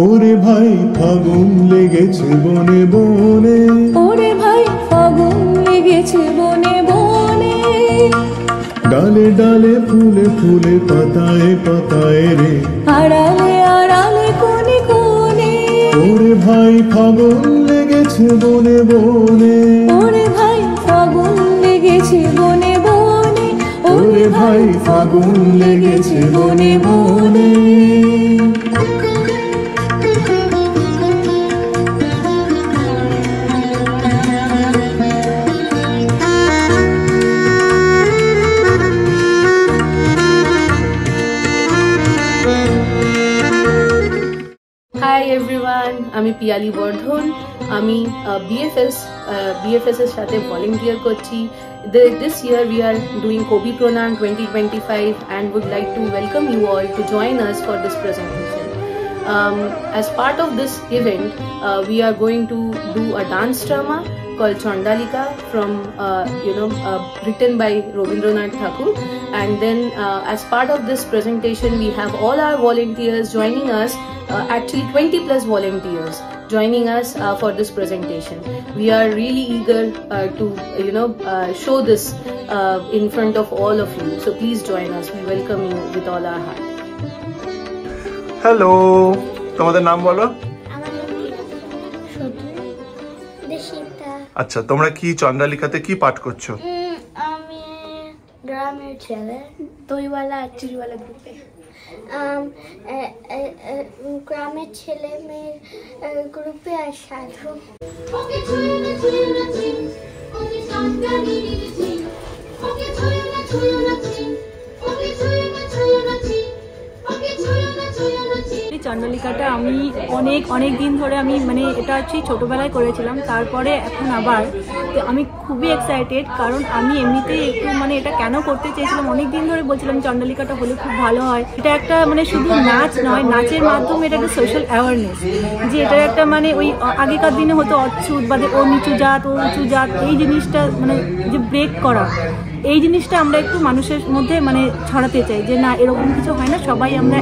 ওরে ভাই ফাগুন লেগেছে বনে বনে, ওরে ভাই ফাগুন লেগেছে বনে বনে, ডালে ডালে ফুলে ফুলে পাতায় পাতায় রে, আড়ালে আড়ালে কোণে কোণে, ওরে ভাই ফাগুন লেগেছে বনে বনে, ওরে ভাই ফাগুন লেগেছে বনে বনে, ওরে ভাই ফাগুন লেগেছে বনে বনে। Hi everyone, আমি পিয়ালি বর্ধন। আমি BFS এর সাথে ভলেন্টিয়ার করছি। This year we are doing Kobi Pronan 2025 and would like to welcome you all to join us for this presentation. As part of this event, we are going to do a dance drama called Chandalika from written by Rabindranath Tagore, and then as part of this presentation we have all our volunteers joining us, actually 20 plus volunteers joining us for this presentation. We are really eager to show this in front of all of you, so please join us. We welcome you with all our heart. Hello, তোমাদের নাম বলো। আচ্ছা, তোমরা কি চন্দ্রালিকাতে কি পাঠ করছো? আমি গ্রামের ছেলে দইওয়ালা আর চিড়িওয়ালা গ্রুপে গ্রামের ছেলে মেয়ের গ্রুপে আর সাধু। চন্দ্রালিকাটা আমি অনেক দিন ধরে আমি মানে এটা হচ্ছে ছোটোবেলায় করেছিলাম, তারপরে এখন আবার আমি খুবই এক্সাইটেড, কারণ আমি এমনিতেই একটু মানে এটা কেন করতে চেয়েছিলাম, অনেক দিন ধরে বলছিলাম চন্দ্রালিকাটা হলে খুব ভালো হয়। এটা একটা মানে শুধু নাচ নয়, নাচের মাধ্যমে এটা একটা সোশ্যাল অ্যাওয়ারনেস, যে এটা একটা মানে ওই আগেকার দিনে হতো অচ্ছুত বা ও নিচু জাত ও উঁচু জাত, এই জিনিসটা মানে যে ব্রেক করা, এই জিনিসটা আমরা একটু মানুষের মধ্যে মানে ছড়াতে চাই যে না এরকম কিছু হয় না, সবাই আমরা